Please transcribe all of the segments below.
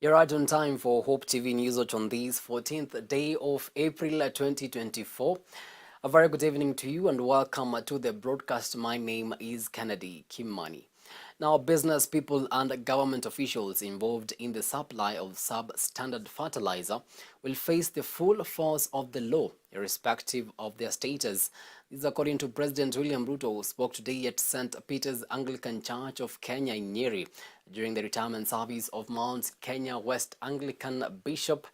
You're right on time for Hope TV News Watch on this 14th day of April 2024. A very good evening to you and welcome to the broadcast. My name is Kennedy Kimani. Now, business people and government officials involved in the supply of substandard fertilizer will face the full force of the law, irrespective of their status. This is according to President William Ruto, who spoke today at St. Peter's Anglican Church of Kenya in Nyeri during the retirement service of Mount Kenya West Anglican Bishop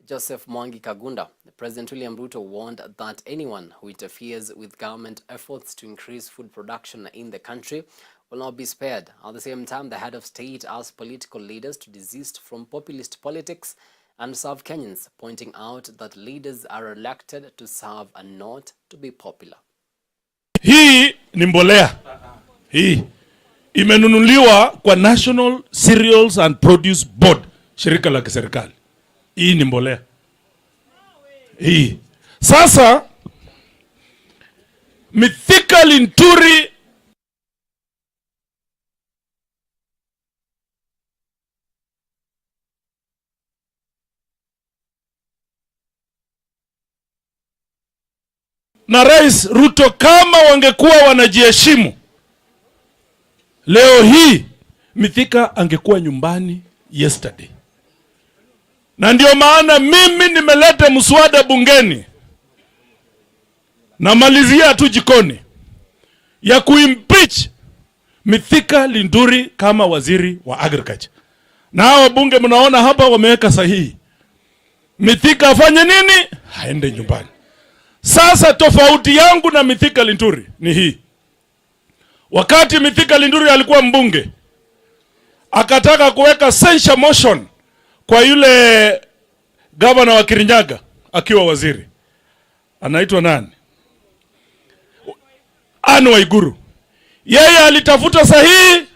Joseph Mwangi Kagunda. President William Ruto warned that anyone who interferes with government efforts to increase food production in the country will not be spared. At the same time, the head of state asked political leaders to desist from populist politics and serve Kenyans, pointing out that leaders are elected to serve and not to be popular. Hii ni mbolea. Hii imenunuliwa kwa National Cereals and Produce Board, shirika la kiserikali. Hii ni mbolea. Hii. Sasa Mithika Linturi na Rais Ruto kama wangekuwa wanajiheshimu, leo hii Mithika angekuwa nyumbani yesterday. Na ndio maana mimi nimeleta mswada bungeni na malizia tu jikoni ya kuimpeach Mithika Linturi kama waziri wa agriculture. Na hao bunge mnaona hapa wameweka sahihi. Mithika afanye nini? Haende nyumbani. Sasa tofauti yangu na Mithika Linturi ni hii. Wakati Mithika Linturi alikuwa mbunge, akataka kuweka censure motion kwa yule gavana wa Kirinyaga akiwa waziri. Anaitwa nani? Anne Waiguru. Yeye alitafuta sahihi.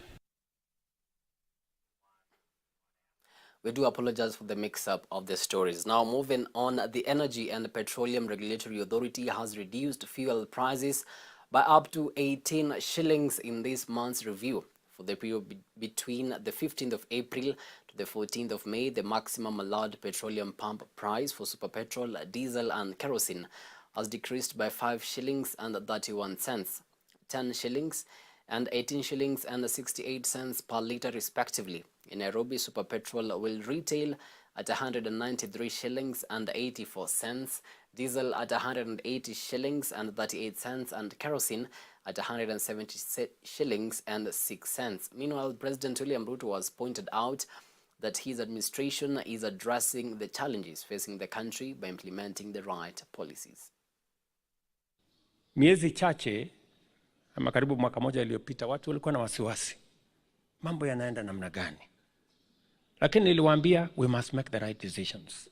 We do apologize for the mix-up of the stories. Now, moving on, the Energy and Petroleum Regulatory Authority has reduced fuel prices by up to 18 shillings in this month's review. For the period between the 15th of April to the 14th of May, the maximum allowed petroleum pump price for super petrol, diesel and kerosene has decreased by 5 shillings and 31 cents, 10 shillings and 18 shillings and 68 cents per litre respectively. In Nairobi, super petrol will retail at 193 shillings and 84 cents, diesel at 180 shillings and 38 cents, and kerosene at 170 shillings and 6 cents. Meanwhile, President William Ruto has pointed out that his administration is addressing the challenges facing the country by implementing the right policies. Miezi chache ama karibu mwaka moja iliyopita watu walikuwa na wasiwasi. Mambo yanaenda namna gani? Lakini niliwaambia we must make the right decisions.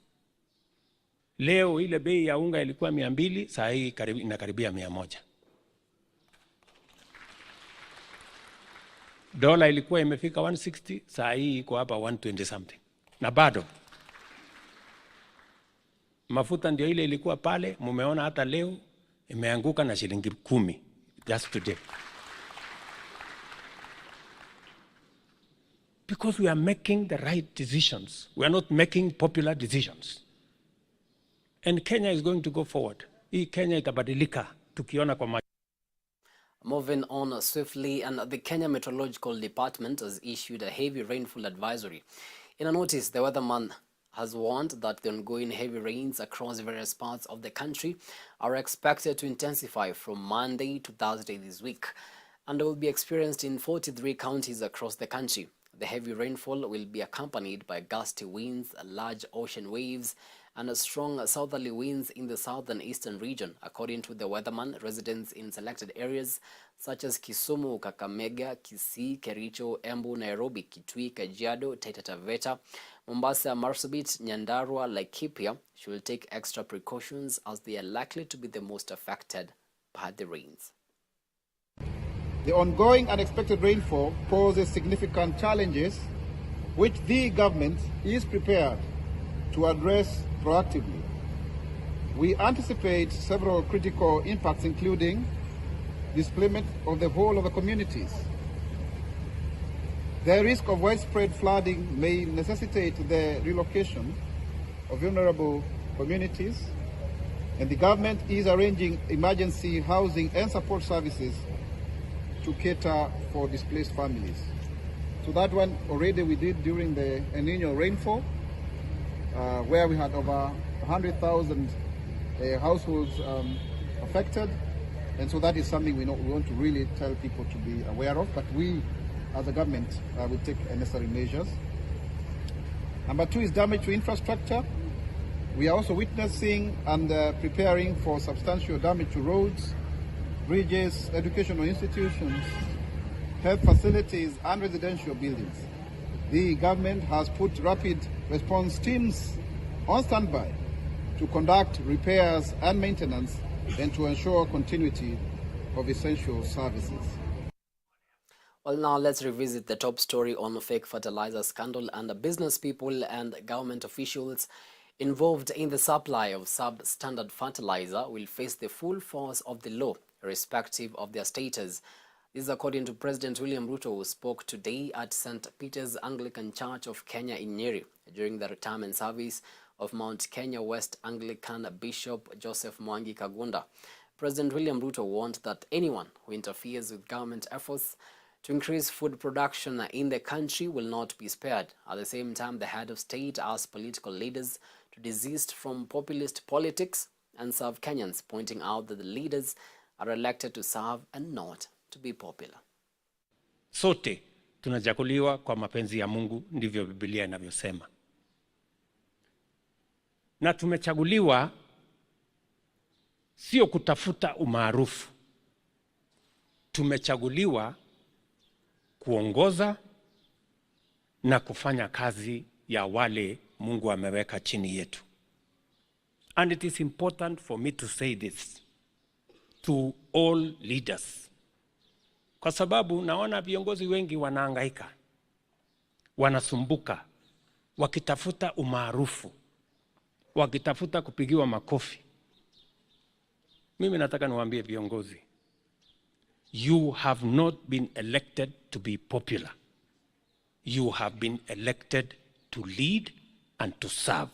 Leo ile bei ya unga ilikuwa 200, saa hii inakaribia 100. Dola ilikuwa imefika 160, saa hii iko hapa 120 something. Na bado Mafuta ndio ile ilikuwa pale, mumeona hata leo imeanguka na shilingi 10 just today. Because we are making the right decisions. We are not making popular decisions. And Kenya is going to go forward. Hii Kenya itabadilika tukiona kwa macho. Moving on swiftly, and the Kenya Meteorological Department has issued a heavy rainfall advisory. In a notice, the weatherman has warned that the ongoing heavy rains across various parts of the country are expected to intensify from Monday to Thursday this week, and will be experienced in 43 counties across the country. The heavy rainfall will be accompanied by gusty winds, large ocean waves, and strong southerly winds in the southern eastern region. According to the weatherman, residents in selected areas such as Kisumu, Kakamega, Kisii, Kericho, Embu, Nairobi, Kitui, Kajiado, Taita Taveta, Mombasa, Marsabit, Nyandarua, Laikipia should take extra precautions as they are likely to be the most affected by the rains. The ongoing unexpected rainfall poses significant challenges which the government is prepared to address proactively. We anticipate several critical impacts, including displacement of the whole of the communities. The risk of widespread flooding may necessitate the relocation of vulnerable communities, and the government is arranging emergency housing and support services to cater for displaced families. So that one already we did during the El Nino rainfall, where we had over 100,000 households affected. And so that is something we want to really tell people to be aware of, but we as a government will take necessary measures. Number two is damage to infrastructure. We are also witnessing and preparing for substantial damage to roads, bridges, educational institutions, health facilities, and residential buildings. The government has put rapid response teams on standby to conduct repairs and maintenance and to ensure continuity of essential services. Well, now let's revisit the top story on fake fertilizer scandal, and business people and government officials involved in the supply of substandard fertilizer will face the full force of the law, irrespective of their status. This is according to President William Ruto, who spoke today at St. Peter's Anglican Church of Kenya in Nyeri during the retirement service of Mount Kenya West Anglican Bishop Joseph Mwangi Kagunda. President William Ruto warned that anyone who interferes with government efforts to increase food production in the country will not be spared. At the same time, the head of state asked political leaders to desist from populist politics and serve Kenyans, pointing out that the leaders are elected to serve and not to be popular. Sote tunachaguliwa kwa mapenzi ya Mungu, ndivyo Biblia inavyosema. Na tumechaguliwa sio kutafuta umaarufu. Tumechaguliwa kuongoza na kufanya kazi ya wale Mungu ameweka chini yetu. And it is important for me to say this to all leaders. Kwa sababu naona viongozi wengi wanahangaika, wanasumbuka, wakitafuta umaarufu, wakitafuta kupigiwa makofi. Mimi nataka niwaambie viongozi, you have not been elected to be popular. You have been elected to lead and to serve.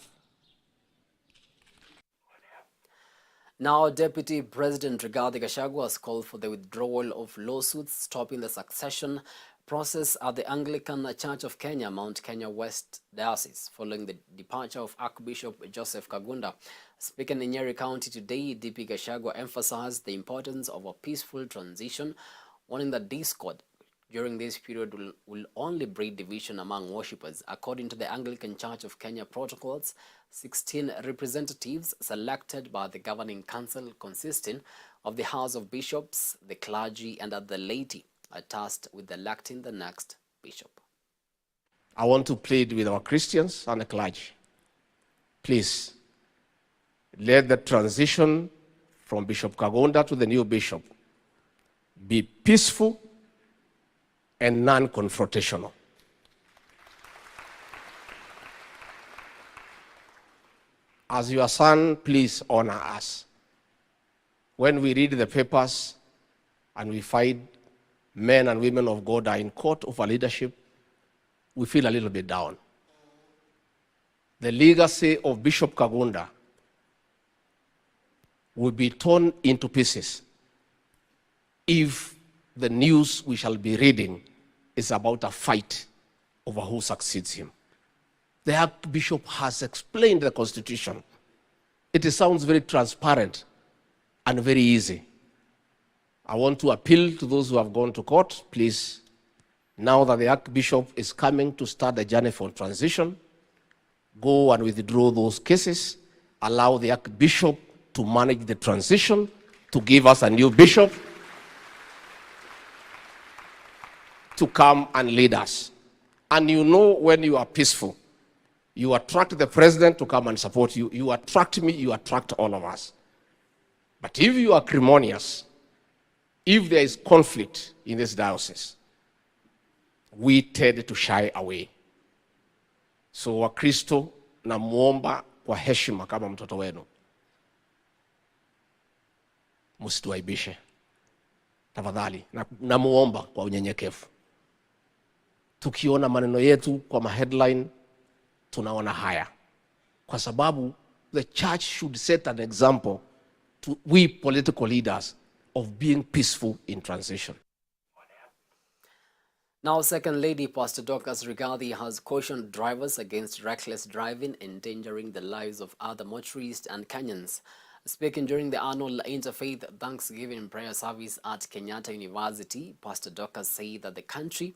Now, Deputy President Rigathi Gachagua has called for the withdrawal of lawsuits stopping the succession process at the Anglican Church of Kenya, Mount Kenya West Diocese, following the departure of Archbishop Joseph Kagunda. Speaking in Nyeri County today, DP Gachagua emphasized the importance of a peaceful transition, warning that discord during this period will only breed division among worshippers. According to the Anglican Church of Kenya protocols, 16 representatives selected by the governing council, consisting of the House of Bishops, the clergy, and the laity, are tasked with electing the next bishop. I want to plead with our Christians and the clergy. Please, let the transition from Bishop Kagunda to the new bishop be peaceful and non-confrontational. as your son, please honor us. When we read the papers and we find men and women of God are in court over leadership, we feel a little bit down. The legacy of Bishop Kagunda will be torn into pieces if the news we shall be reading is about a fight over who succeeds him. The Archbishop has explained the Constitution. It sounds very transparent and very easy. I want to appeal to those who have gone to court, please, now that the Archbishop is coming to start the journey for transition, go and withdraw those cases, allow the Archbishop to manage the transition, to give us a new bishop to come and lead us. And you know, when you are peaceful, you attract the president to come and support you. You attract me, you attract all of us. But if you are acrimonious, if there is conflict in this diocese, we tend to shy away. So Wakristo, namuomba kwa heshima kama mtoto wenu, msituaibishe tafadhali, namuomba kwa unyenyekevu. Tukiona maneno yetu kwa headline, tunaona haya, kwa sababu the church should set an example to we political leaders of being peaceful in transition. Now, Second Lady Pastor Dorcas Rigathi has cautioned drivers against reckless driving, endangering the lives of other motorists and Kenyans. Speaking during the annual Interfaith Thanksgiving prayer service at Kenyatta University, Pastor Dorcas said that the country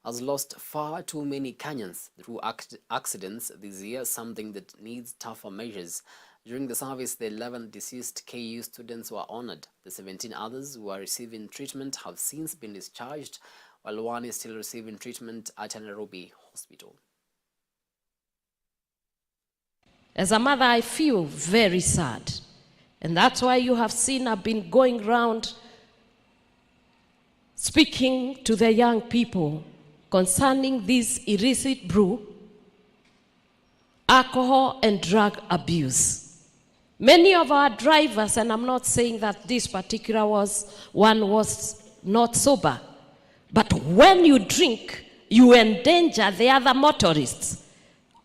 has lost far too many Kenyans through accidents this year, something that needs tougher measures. During the service, the 11 deceased KU students were honored. The 17 others who are receiving treatment have since been discharged, while one is still receiving treatment at a Nairobi hospital. As a mother, I feel very sad. And that's why you have seen I've been going around speaking to the young people concerning this illicit brew, alcohol and drug abuse. Many of our drivers, and I'm not saying that this particular one was not sober, but when you drink, you endanger the other motorists.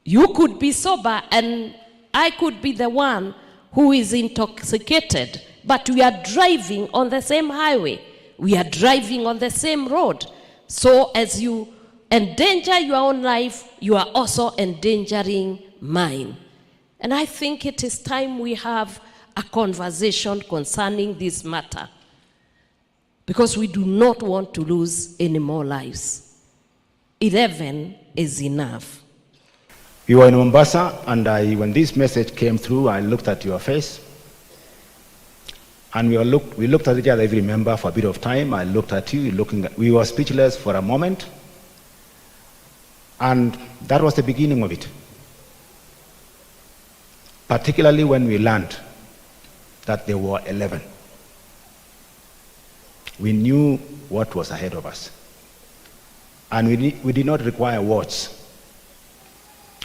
You could be sober and I could be the one who is intoxicated, but we are driving on the same highway. We are driving on the same road. So as you endanger your own life, you are also endangering mine. And I think it is time we have a conversation concerning this matter, because we do not want to lose any more lives. 11 is enough. We were in Mombasa, and when this message came through, I looked at your face, and we looked at each other, every member, for a bit of time. I looked at you, we were speechless for a moment, and that was the beginning of it. Particularly when we learned that there were 11. We knew what was ahead of us. And we did not require words.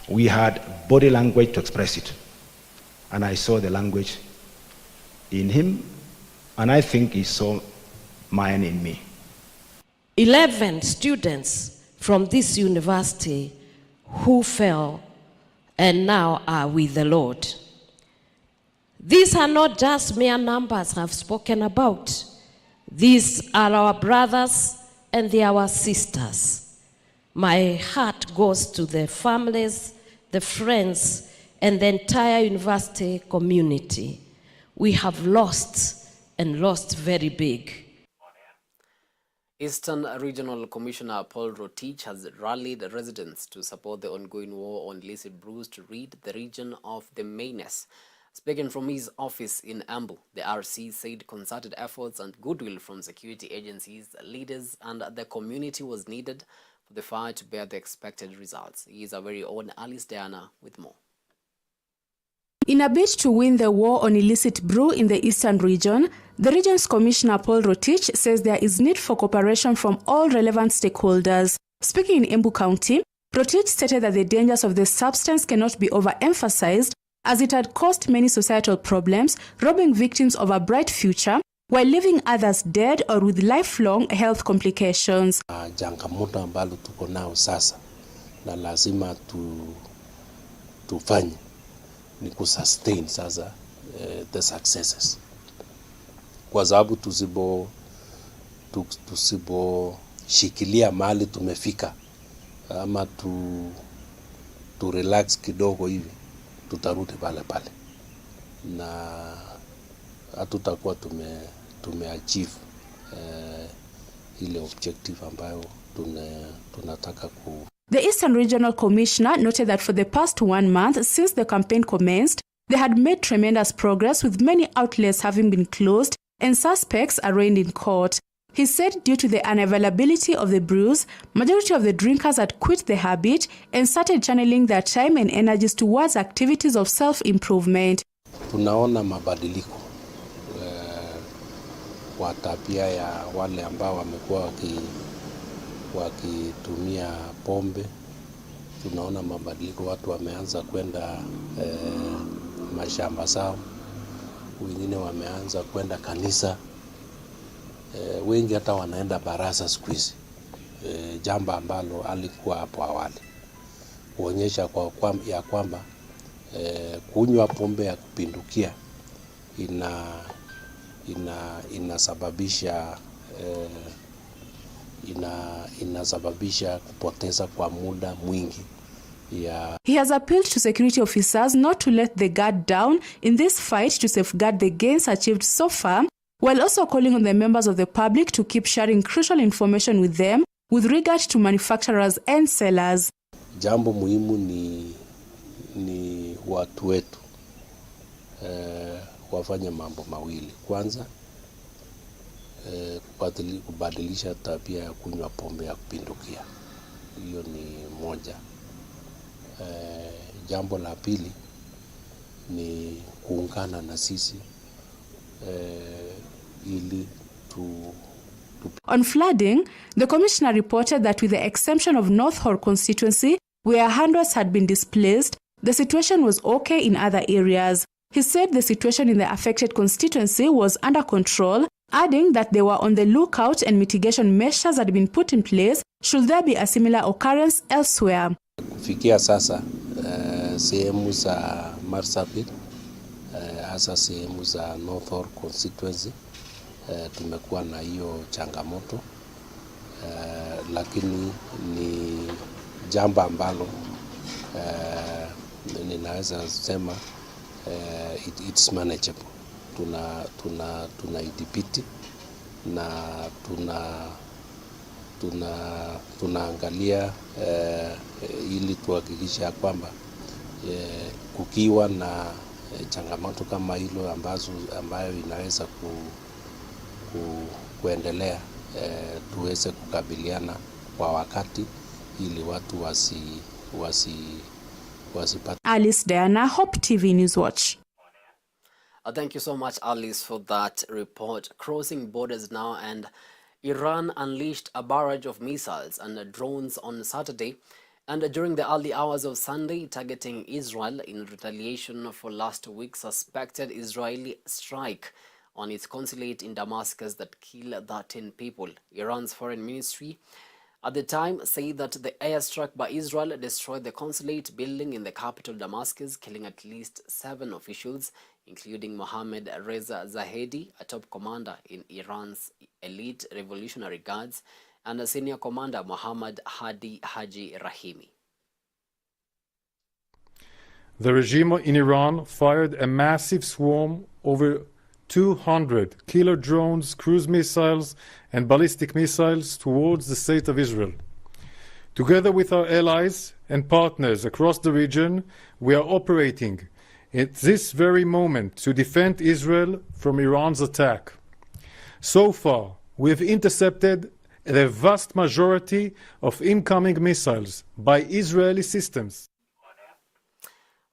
We had body language to express it. And I saw the language in him, and I think he saw mine in me. 11 students from this university who fell and now are with the Lord. These are not just mere numbers I've spoken about. These are our brothers and they are our sisters. My heart goes to the families, the friends, and the entire university community. We have lost, and lost very big. Eastern Regional Commissioner Paul Rotich has rallied residents to support the ongoing war on illicit brews to rid the region of the menace. Speaking from his office in Embu, the RC said concerted efforts and goodwill from security agencies, leaders, and the community was needed for the fight to bear the expected results. He is our very own Alice Diana with more. In a bid to win the war on illicit brew in the Eastern region, the region's Commissioner Paul Rotich says there is need for cooperation from all relevant stakeholders. Speaking in Embu County, Rotich stated that the dangers of the substance cannot be overemphasized as it had caused many societal problems, robbing victims of a bright future while leaving others dead or with lifelong health complications. Changamoto ambalo tuko nao sasa na lazima tufanye ni kusustain sasa the successes, kwa sababu tusiboshikilia mahali tumefika ama tu relax kidogo hivi, tutarudi pale pale na hatutakuwa tumeachieve ile objective ambayo tunataka ku. The Eastern Regional Commissioner noted that for the past 1 month since the campaign commenced, they had made tremendous progress, with many outlets having been closed and suspects arraigned in court. He said due to the unavailability of the brews, majority of the drinkers had quit the habit and started channeling their time and energies towards activities of self-improvement. Tunaona mabadiliko kwa tabia ya wale ambao wamekuwa wakitumia pombe. Tunaona mabadiliko, watu wameanza kwenda mashamba zao, wengine wameanza kwenda kanisa, wengi hata wanaenda baraza siku hizi, jambo ambalo alikuwa hapo awali, kuonyesha ya kwamba kunywa pombe ya kupindukia inasababisha kupoteza kwa muda mwingi. He has appealed to security officers not to let the guard down in this fight to safeguard the gains achieved so far, while also calling on the members of the public to keep sharing crucial information with them with regard to manufacturers and sellers. Jambo muhimu ni watu wetu wafanye mambo mawili. Kwanza, kubadilisha tabia ya kunywa pombe ya kupindukia. Hiyo ni moja. Jambo la pili ni kuungana na sisi ili On flooding, the commissioner reported that with the exemption of North Horr constituency, where hundreds had been displaced, the situation was okay in other areas. He said the situation in the affected constituency was under control, adding that they were on the lookout and mitigation measures had been put in place should there be a similar occurrence elsewhere. Kufikia sasa sehemu za Marsabit, hasa sehemu za North Horr constituency, tumekuwa na hiyo changamoto, lakini ni jambo ambalo ninaweza sema it's manageable. Tunaidhibiti na tunaangalia ili tuhakikisha kwamba kukiwa na changamoto kama hilo ambayo inaweza kuendelea, tuweze kukabiliana kwa wakati ili watu wasipate. Alice Diana, Hope TV News Watch. Thank you so much, Alice, for that report. Crossing borders now, and Iran unleashed a barrage of missiles and drones on Saturday and during the early hours of Sunday, targeting Israel in retaliation for last week's suspected Israeli strike on its consulate in Damascus that killed 13 people. Iran's foreign ministry at the time said that the airstrike by Israel destroyed the consulate building in the capital Damascus, killing at least 7 officials, including Mohammad Reza Zahedi, a top commander in Iran's elite Revolutionary Guards, and a senior commander Mohammad Hadi Haji Rahimi. The regime in Iran fired a massive swarm over 200 killer drones, cruise missiles, and ballistic missiles towards the state of Israel. Together with our allies and partners across the region, we are operating at this very moment to defend Israel from Iran's attack. So far, we have intercepted the vast majority of incoming missiles by Israeli systems.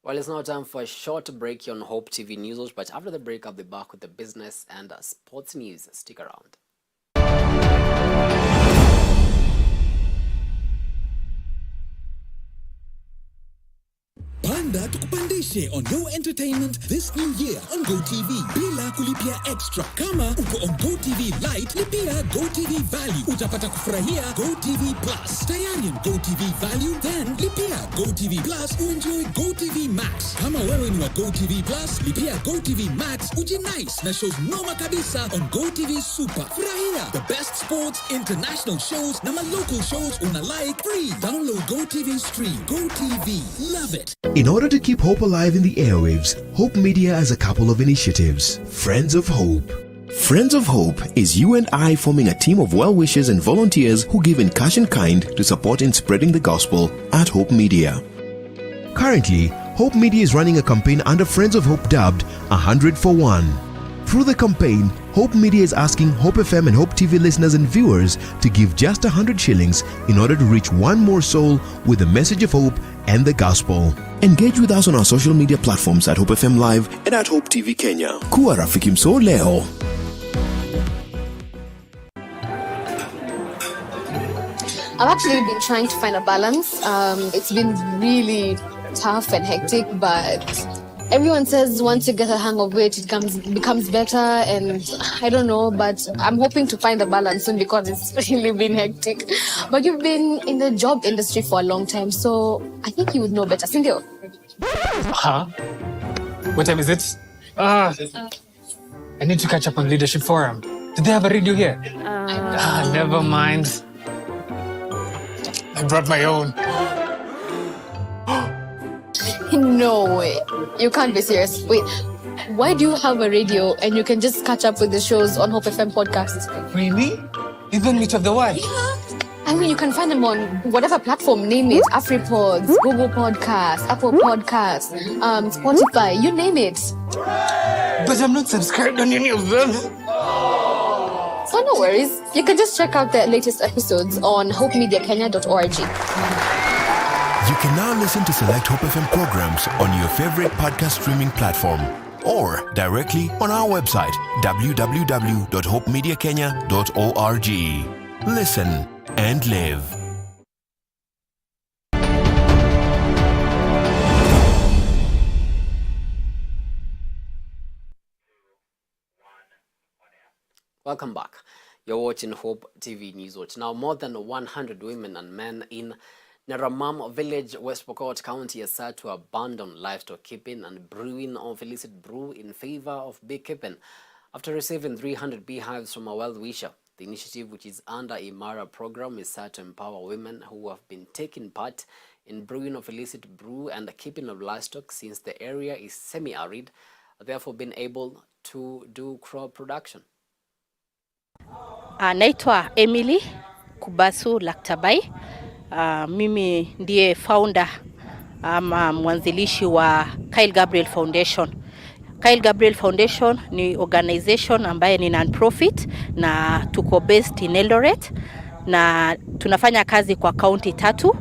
Well, it's now time for a short break here on Hope TV News, but after the break, I'll be back with the business and sports news. Stick around. Ungependa tukupandishe on your entertainment this new year on GoTV bila kulipia extra. Kama uko on GoTV Lite, lipia GoTV Value. Utapata kufurahia GoTV Plus. Tayari on GoTV Value, then lipia GoTV Plus uenjoy GoTV Max. Kama wewe ni wa GoTV Plus, lipia GoTV Max ujinice na shows noma kabisa on GoTV Super. Furahia the best sports, international shows na local shows una like free. Download GoTV Stream. GoTV. Love it. In order to keep hope alive in the airwaves, Hope Media has a couple of initiatives. Friends of Hope. Friends of Hope is you and I forming a team of well-wishers and volunteers who give in cash and kind to support in spreading the gospel at Hope Media. Currently, Hope Media is running a campaign under Friends of Hope dubbed 100 for 1. Through the campaign, Hope Media is asking Hope FM and Hope TV listeners and viewers to give just 100 shillings in order to reach one more soul with the message of hope and the gospel. Engage with us on our social media platforms at Hope FM Live and at Hope TV Kenya. Kuwa rafiki mso leo. I've actually been trying to find a balance. It's been really tough and hectic, but everyone says once you get a hang of it, it becomes better, and I don't know, but I'm hoping to find a balance soon because it's really been hectic. But you've been in the job industry for a long time, so I think you would know better. Sindio? Huh? What time is it? I need to catch up on Leadership Forum. Do they have a radio here? Never mind. I brought my own. No way. You can't be serious. Wait, why do you have a radio and you can just catch up with the shows on Hope FM podcasts? Really? Even Meet of the One? Yeah. I mean, you can find them on whatever platform, name it. AfriPods, Google Podcasts, Apple Podcasts, Spotify, you name it. But I'm not subscribed on any of them. So no worries. You can just check out the latest episodes on hopemediakenya.org. You can now listen to select Hope FM programs on your favorite podcast streaming platform or directly on our website www.hopemediakenya.org. Listen and live. Welcome back. You're watching Hope TV News Watch. Now, more than 100 women and men in Naramam village, West Pokot County, are said to abandon livestock keeping and brewing of illicit brew in favor of beekeeping after receiving 300 beehives from a well-wisher. The initiative, which is under a MARA program, is said to empower women who have been taking part in brewing of illicit brew and keeping of livestock since the area is semi-arid, therefore being able to do crop production. Naitwa Emily Kubasu Laktabai. Mimi ndiye founder ama mwanzilishi wa Kyle Gabriel Foundation. Kyle Gabriel Foundation ni organization ambaye ni non-profit na tuko based in Eldoret na tunafanya kazi kwa county 3,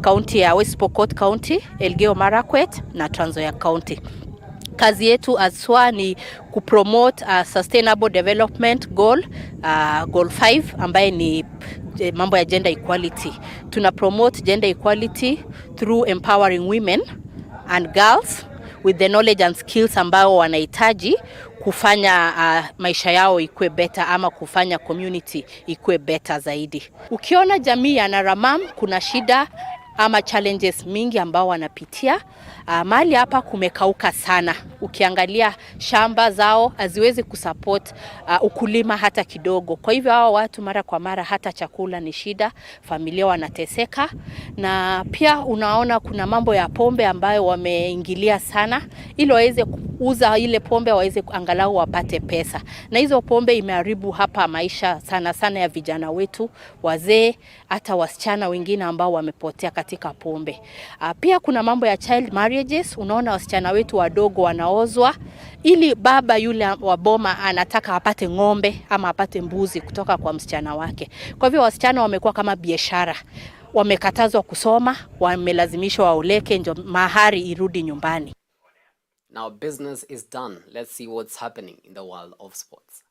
county ya West Pokot County, Elgeyo Marakwet na Trans Nzoia County. Kazi yetu aswa ni kupromote sustainable development goal, goal 5 ambaye ni mambo ya gender equality. Tuna promote gender equality through empowering women and girls with the knowledge and skills ambao wanahitaji kufanya maisha yao ikue better ama kufanya community ikue better zaidi. Ukiona jamii ya Naramam kuna shida ama challenges mingi ambao wanapitia. Mahali hapa kumekauka sana. Ukiangalia shamba zao haziwezi kusupport ukulima hata kidogo. Kwa hivyo hao watu mara kwa mara hata chakula ni shida, familia wanateseka, na pia unaona kuna mambo ya pombe ambayo wameingilia sana ili waweze kuuza ile pombe waweze angalau wapate pesa. Na hizo pombe imeharibu hapa maisha sana sana ya vijana wetu, wazee, hata wasichana wengine ambao wamepotea katika pombe. Pia kuna mambo ya child marriages. Unaona wasichana wetu wadogo wanaozwa ili baba yule wa boma anataka apate ng'ombe ama apate mbuzi kutoka kwa msichana wake. Kwa hivyo wasichana wamekuwa kama biashara. Wamekatazwa kusoma, wamelazimishwa waoleke ndio mahari irudi nyumbani. Now business is done. Let's see what's happening in the world of sports.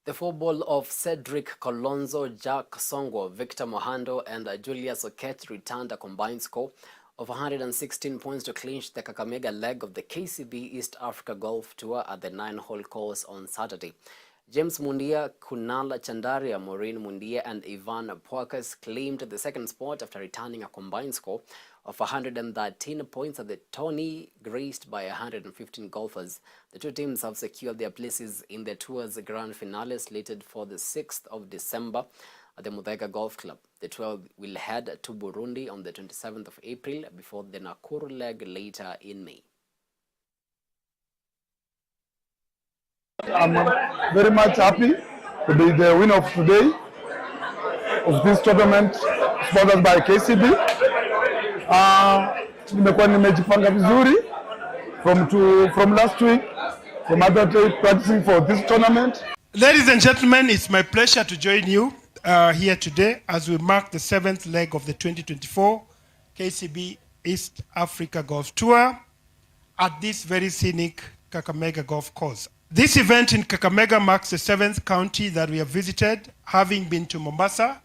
The four-ball of Cedric Colonzo, Jack Songwo, Victor Mohando, and Julius Oket returned a combined score of 116 points to clinch the Kakamega leg of the KCB East Africa Golf Tour at the 9-hole course on Saturday. James Mundia, Kunal Chandaria, Maureen Mundia, and Ivan Poakas claimed the second spot after returning a combined score of 113 points at the tourney, graced by 115 golfers. The two teams have secured their places in the tour's grand finale slated for the 6th of December at the Muthaiga Golf Club. The tour will head to Burundi on the 27th of April before the Nakuru leg later in May. I'm very much happy to be the winner of today of this tournament sponsored by KCB. Nimekuwa nimejipanga vizuri from last week, from other day practicing for this tournament. Ladies and gentlemen, it's my pleasure to join you here today as we mark the 7th leg of the 2024 KCB East Africa Golf Tour at this very scenic Kakamega Golf Course. This event in Kakamega marks the 7th county that we have visited, having been to Mombasa,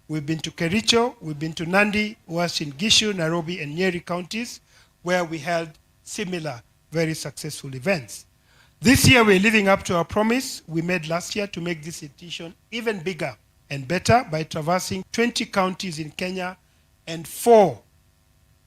we've been to Kericho, we've been to Nandi, Uasin Gishu, Nairobi, and Nyeri counties, where we held similar, very successful events. This year, we're living up to our promise we made last year to make this edition even bigger and better by traversing 20 counties in Kenya and 4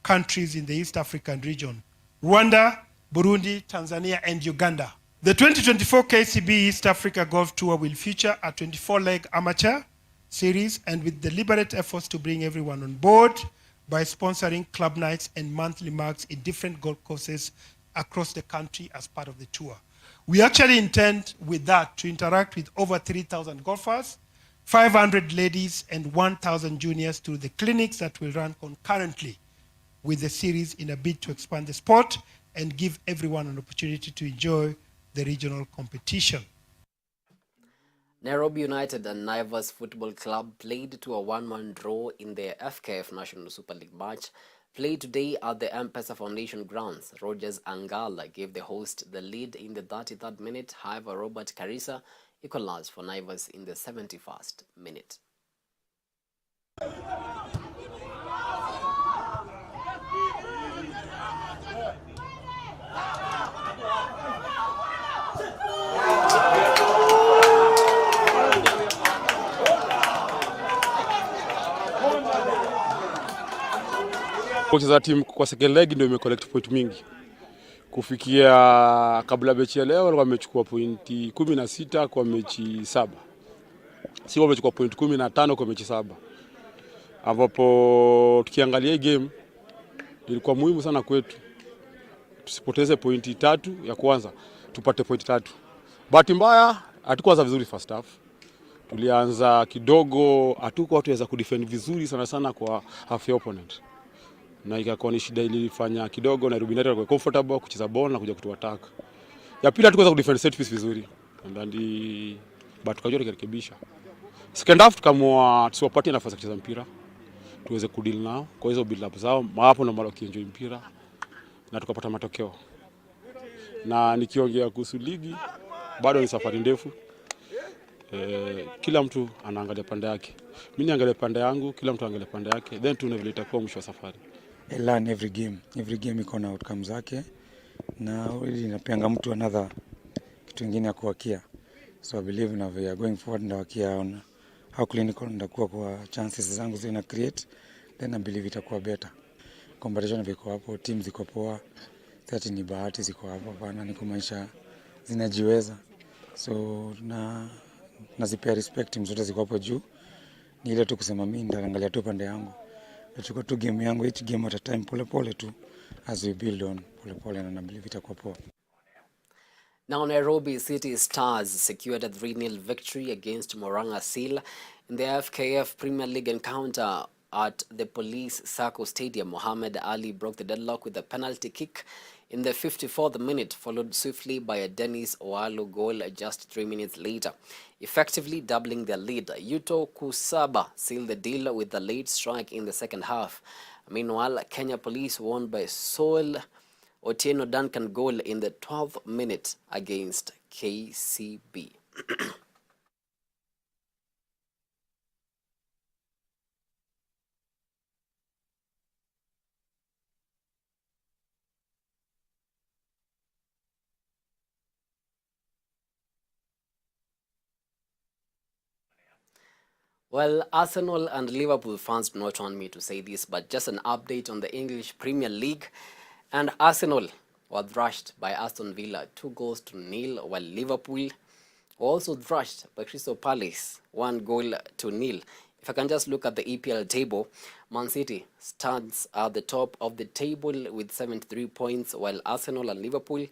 countries in the East African region: Rwanda, Burundi, Tanzania, and Uganda. The 2024 KCB East Africa Golf Tour will feature a 24-leg amateur series, and with deliberate efforts to bring everyone on board by sponsoring club nights and monthly marks in different golf courses across the country as part of the tour. We actually intend with that to interact with over 3,000 golfers, 500 ladies, and 1,000 juniors through the clinics that will run concurrently with the series in a bid to expand the sport and give everyone an opportunity to enjoy the regional competition. Nairobi United and Naivas Football Club played to a one-man draw in the FKF National Super League match played today at the M-Pesa Foundation grounds. Rogers Angala gave the host the lead in the 33rd minute. However, Robert Karisa equalized for Naivas in the 71st minute. Kucheza timu kwa second leg ndio imecollect point mingi. Kufikia kabla mechi ya leo walikuwa wamechukua pointi 16 kwa mechi 7. Sio wamechukua point 15 kwa mechi 7. Ambapo tukiangalia game ilikuwa muhimu sana kwetu. Tusipoteze pointi 3 ya kwanza, tupate pointi 3. Bahati mbaya hatukuanza vizuri first half. Tulianza kidogo, hatukuwa tuweza kudefend vizuri sana kwa half ya opponent. Na ikakuwa ni shida ilifanya kidogo na Nairobi United kwa comfortable kucheza ball na kuja kutu attack. Ya pili hatukuweza kudefend set piece vizuri. Ndani but tukajua tukarekebisha. Second half tukamua tusiwapatie nafasi ya kucheza mpira. Tuweze kudeal nao kwa hizo build up zao. Hapo ndo mara enjoy mpira na tukapata matokeo. Na nikiongea kuhusu ligi bado ni safari ndefu. Kila mtu anaangalia pande yake. Mimi niangalia pande yangu, kila mtu angalia pande yake. Then tuone vile itakuwa mwisho wa safari. I learn every game iko na outcomes zake na really inapeanga mtu another kitu kingine ya kuwakia. So I believe now we are going forward na wakia on how clinical ndakuwa kwa chances zangu zina create, then I believe itakuwa better. Competition viko hapo, team ziko poa, that ni bahati ziko hapo bana, ni kumaisha zinajiweza. So nazipea respect, team zote ziko hapo juu. Ni ile tu kusema mimi ndaangalia tu pande yangu. Nachukua tu game yangu, each game at a time, pole tu as we build on, pole na believe itakuwa poa. Now, Nairobi City Stars secured a 3-0 victory against Moranga Seal in the FKF Premier League encounter at the Police Sacco Stadium. Mohamed Ali broke the deadlock with a penalty kick in the 54th minute, followed swiftly by a Dennis Owalu goal just 3 minutes later, effectively doubling their lead. Yuto Kusaba sealed the deal with the late strike in the second half. Meanwhile, Kenya Police won by Sol Otieno Duncan goal in the 12th minute against KCB. Well, Arsenal and Liverpool fans do not want me to say this, but just an update on the English Premier League. And Arsenal were thrashed by Aston Villa 2-0, while Liverpool were also thrashed by Crystal Palace 1-0. If I can just look at the EPL table, Man City stands at the top of the table with 73 points, while Arsenal and Liverpool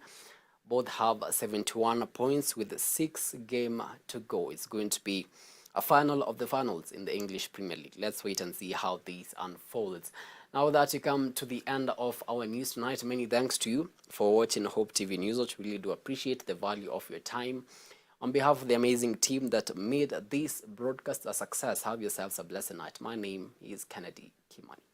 both have 71 points with 6 games to go. It's going to be a final of the finals in the English Premier League. Let's wait and see how this unfolds. Now that we come to the end of our news tonight, many thanks to you for watching Hope TV News, which we really do appreciate the value of your time. On behalf of the amazing team that made this broadcast a success, have yourselves a blessed night. My name is Kennedy Kimani.